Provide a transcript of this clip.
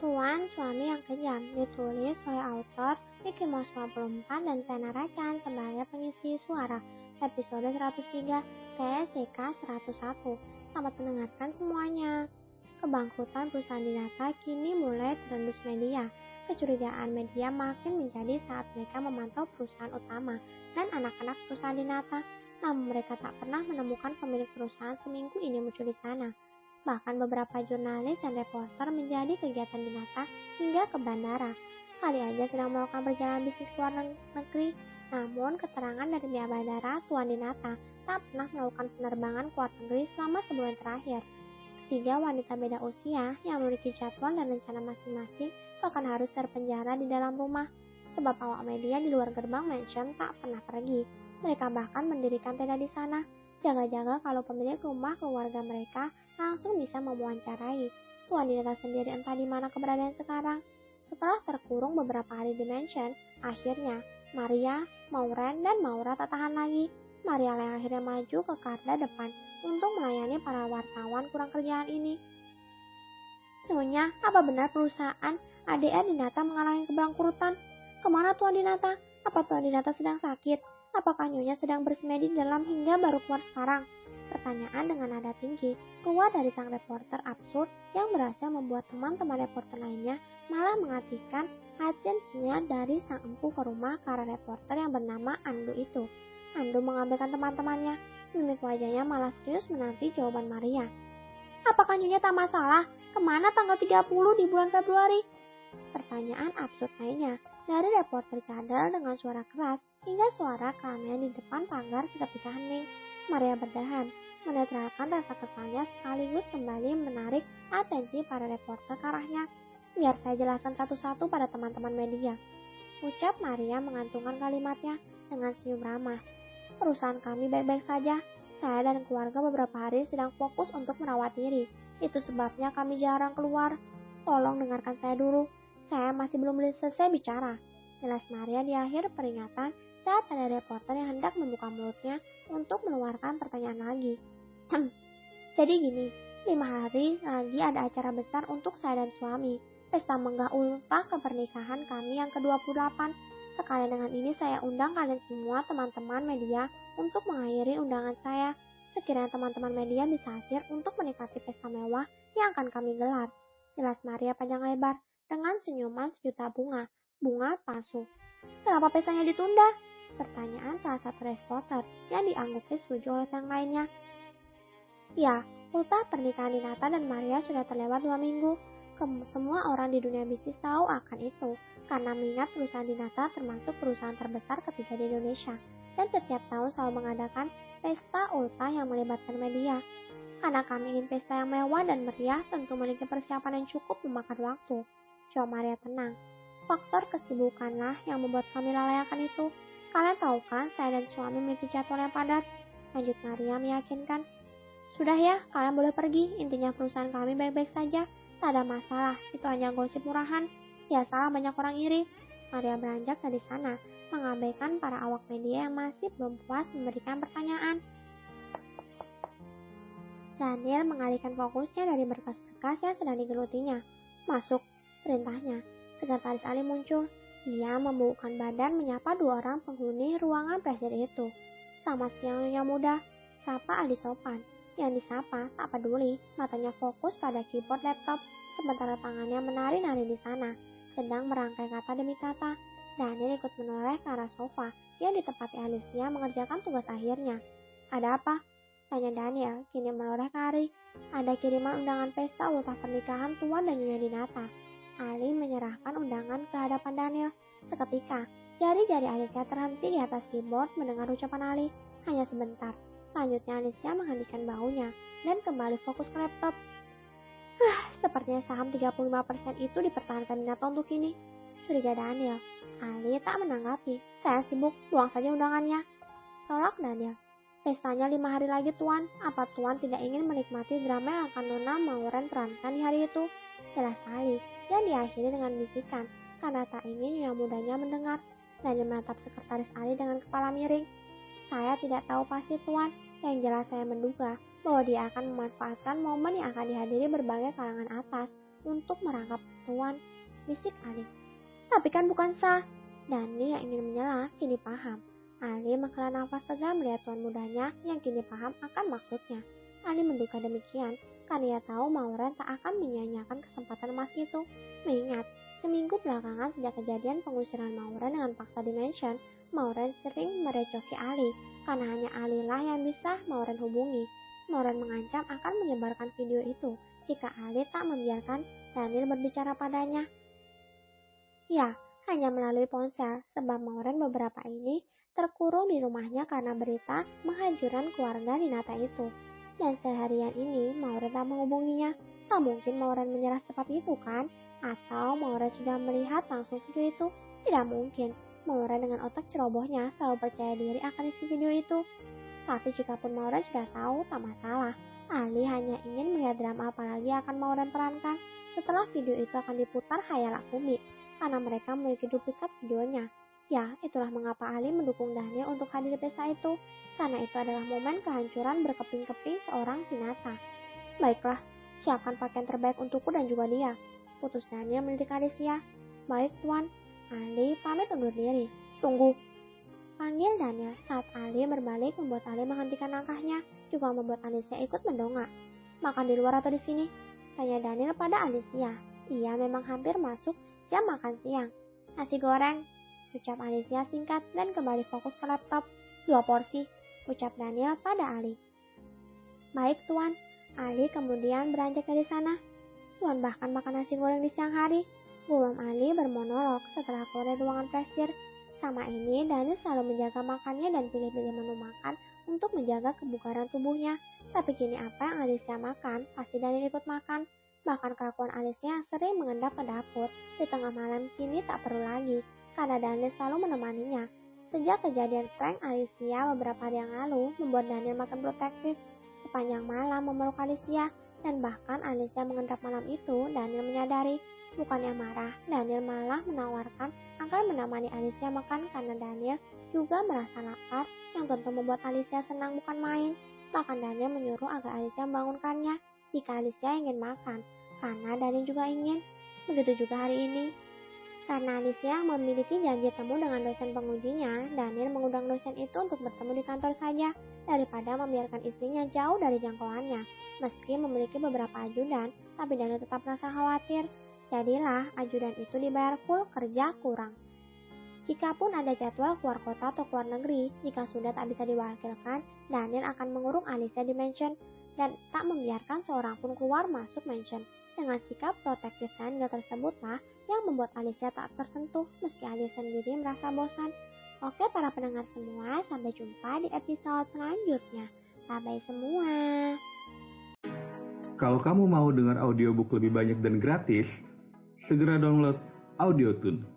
Tuan Suami yang Kejam ditulis oleh autor Mickey Mouse 54 dan Sena Racan sebagai pengisi suara episode 103 TSCK 101. Selamat mendengarkan semuanya. Kebangkrutan perusahaan Dinata kini mulai terendus media. Kecurigaan media makin menjadi saat mereka memantau perusahaan utama dan anak-anak perusahaan Dinata. Namun mereka tak pernah menemukan pemilik perusahaan seminggu ini muncul di sana. Bahkan beberapa jurnalis dan reporter menjadi kegiatan Dinata hingga ke bandara. Kali aja sedang melakukan perjalanan bisnis ke luar negeri. Namun keterangan dari pihak bandara, Tuan Dinata tak pernah melakukan penerbangan ke luar negeri selama sebulan terakhir. Tiga wanita beda usia yang memiliki jadwal dan rencana masing-masing bahkan harus terpenjara di dalam rumah. Sebab awak media di luar gerbang mansion tak pernah pergi. Mereka bahkan mendirikan tenda di sana. Jaga-jaga kalau pemilik rumah keluarga mereka langsung bisa mewawancarai. Tuan Dinata sendiri entah di mana keberadaan sekarang. Setelah terkurung beberapa hari di mansion, akhirnya Maria, Maureen, dan Maura tak tahan lagi. Maria yang akhirnya maju ke garda depan untuk melayani para wartawan kurang kerjaan ini. Nyonya, apa benar perusahaan ADR Dinata mengalami kebangkrutan? Kemana Tuan Dinata? Apa Tuan Dinata sedang sakit? Apakah Nyonya sedang bersemedi dalam hingga baru keluar sekarang? Pertanyaan dengan nada tinggi keluar dari sang reporter absurd yang berhasil membuat teman-teman reporter lainnya malah mengalihkan atensinya dari sang empu ke rumah para reporter yang bernama Andu itu. Andu mengambilkan teman-temannya. Mimik wajahnya malah serius menanti jawaban Maria. Apakah Nyonya tak masalah? Kemana tanggal 30 di bulan Februari? Pertanyaan absurd lainnya dari reporter cadel dengan suara keras hingga suara keramaian di depan pagar seketika hening. Maria berdahan, menetralkan rasa kesalnya sekaligus kembali menarik atensi para reporter ke arahnya. Biar saya jelaskan satu-satu pada teman-teman media. Ucap Maria mengantungkan kalimatnya dengan senyum ramah. Perusahaan kami baik-baik saja. Saya dan keluarga beberapa hari sedang fokus untuk merawat diri. Itu sebabnya kami jarang keluar. Tolong dengarkan saya dulu. Saya masih belum selesai bicara. Jelas Maria di akhir peringatan saat ada reporter yang hendak membuka mulutnya untuk mengeluarkan pertanyaan lagi. Jadi gini, 5 hari lagi ada acara besar untuk saya dan suami. Pesta menggah ultah kepernikahan kami yang ke-28. Sekali dengan ini saya undang kalian semua teman-teman media untuk mengakhiri undangan saya. Sekiranya teman-teman media bisa hadir untuk menikmati pesta mewah yang akan kami gelar. Jelas Maria panjang lebar dengan senyuman sejuta bunga palsu. Kenapa pestanya ditunda? Pertanyaan salah satu reporter yang dianggapnya setuju oleh yang lainnya. Ya, ultah pernikahan Dinata dan Maria sudah terlewat 2 minggu. Semua orang di dunia bisnis tahu akan itu, karena mengingat perusahaan Dinata termasuk perusahaan terbesar ketiga di Indonesia, dan setiap tahun selalu mengadakan pesta ultah yang melibatkan media. Karena kami ingin pesta yang mewah dan meriah, tentu memiliki persiapan yang cukup memakan waktu. Jawab Maria tenang. Faktor kesibukanlah yang membuat kami lalai akan itu. Kalian tahu kan, saya dan suami memiliki jadwal yang padat. Lanjut Maria meyakinkan. Sudah ya, kalian boleh pergi. Intinya perusahaan kami baik-baik saja. Tak ada masalah, itu hanya gosip murahan. Biasalah banyak orang iri. Maria beranjak dari sana, mengabaikan para awak media yang masih belum puas memberikan pertanyaan. Daniel mengalihkan fokusnya dari berkas-berkas yang sedang digelutinya. Masuk, perintahnya. Sekretaris Ali muncul. Ia membubuhkan badan menyapa 2 orang penghuni ruangan presiden itu. Selamat siang Nyonya Muda, sapa Ali sopan. Yang disapa tak peduli, matanya fokus pada keyboard laptop, sementara tangannya menari-nari di sana, sedang merangkai kata demi kata. Daniel ikut menoleh ke arah sofa yang ditempati Alicia mengerjakan tugas akhirnya. Ada apa? Tanya Daniel, kini menoleh ke Ari. Ada kiriman undangan pesta ultah pernikahan Tuan dan Nyonya Dinata. Ali menyerahkan undangan ke hadapan Daniel. Seketika, jari-jari Alicia terhenti di atas keyboard mendengar ucapan Ali. Hanya sebentar. Selanjutnya Alicia menghentikan bahunya dan kembali fokus ke laptop. Sepertinya saham 35% itu dipertahankan Dinata untuk ini. Curiga Daniel. Ali tak menanggapi. Saya sibuk, buang saja undangannya. Tolak Daniel. Pestanya 5 hari lagi Tuan. Apa Tuan tidak ingin menikmati drama yang akan Nona Maureen perankan di hari itu? Jelas sekali. Dan diakhiri dengan bisikan. Karena tak ingin yang mudanya mendengar. Daniel menatap sekretaris Ali dengan kepala miring. Saya tidak tahu pasti Tuan. Yang jelas saya menduga bahwa dia akan memanfaatkan momen yang akan dihadiri berbagai kalangan atas untuk merangkap Tuan, bisik Ali. Tapi kan bukan sah. Daniel yang ingin menyela kini paham. Ali menghela nafas lega melihat tuan mudanya yang kini paham akan maksudnya. Ali menduga demikian karena ia tahu Maureen tak akan menyia-nyiakan kesempatan emas itu. Mengingat, seminggu belakangan sejak kejadian pengusiran Maureen dengan paksa di mansion, Maureen sering merecoki Ali karena hanya Ali lah yang bisa Maureen hubungi. Maureen mengancam akan menyebarkan video itu jika Ali tak membiarkan Daniel berbicara padanya. Ya, hanya melalui ponsel sebab Maureen beberapa ini terkurung di rumahnya karena berita penghancuran keluarga Ninata itu. Dan seharian ini Maureen tak menghubunginya. Tak mungkin Maureen menyerah cepat itu kan? Atau Maureen sudah melihat langsung video itu? Tidak mungkin. Maureen dengan otak cerobohnya selalu percaya diri akan isi video itu. Tapi jikapun Maureen sudah tahu, tak masalah. Ali hanya ingin melihat drama apa lagi akan Maureen perankan. Setelah video itu akan diputar khayal Akumi, karena mereka memiliki duplikat videonya. Ya, itulah mengapa Ali mendukung Daniel untuk hadir di pesta itu, karena itu adalah momen kehancuran berkeping-keping seorang Hinata. Baiklah, siapkan pakaian terbaik untukku dan juga dia. Putus Daniel melirik Alicia. Baik, Tuan. Ali pamit undur diri. Tunggu, panggil Daniel saat Ali berbalik membuat Ali menghentikan langkahnya, juga membuat Alicia ikut mendongak. Makan di luar atau di sini? Tanya Daniel pada Alicia. Ia memang hampir masuk jam makan siang. Nasi goreng, ucap Alicia singkat dan kembali fokus ke laptop. 2 porsi, ucap Daniel pada Ali. Baik, Tuan. Ali kemudian beranjak dari sana. Tuan bahkan makan nasi goreng di siang hari. Gumam Ali bermonolog setelah keluar dari ruangan presidir. Sama ini, Daniel selalu menjaga makannya dan pilih-pilih menu makan untuk menjaga kebugaran tubuhnya. Tapi kini apa yang Alicia makan, pasti Daniel ikut makan. Bahkan kelakuan Alicia yang sering mengendap ke dapur di tengah malam kini tak perlu lagi, karena Daniel selalu menemaninya. Sejak kejadian prank Alicia beberapa hari yang lalu membuat Daniel makin protektif. Sepanjang malam memeluk Alicia, dan bahkan Alicia mengendap malam itu, Daniel menyadari. Bukannya marah, Daniel malah menawarkan akan menemani Alicia makan karena Daniel juga merasa lapar yang tentu membuat Alicia senang bukan main. Bahkan Daniel menyuruh agar Alicia membangunkannya jika Alicia ingin makan, karena Daniel juga ingin. Begitu juga hari ini. Karena Alicia memiliki janji temu dengan dosen pengujinya, Daniel mengundang dosen itu untuk bertemu di kantor saja, daripada membiarkan istrinya jauh dari jangkauannya. Meski memiliki beberapa ajudan, tapi Daniel tetap merasa khawatir. Jadilah ajudan itu dibayar full kerja kurang. Jikapun ada jadwal keluar kota atau keluar negeri, jika sudah tak bisa diwakilkan, Daniel akan mengurung Alicia di mansion dan tak membiarkan seorang pun keluar masuk mansion. Dengan sikap protektif Daniel tersebutlah yang membuat Alicia tak tersentuh meski Alicia sendiri merasa bosan. Oke para pendengar semua, sampai jumpa di episode selanjutnya. Bye-bye semua. Kalau kamu mau dengar audiobook lebih banyak dan gratis, segera download AudioTune.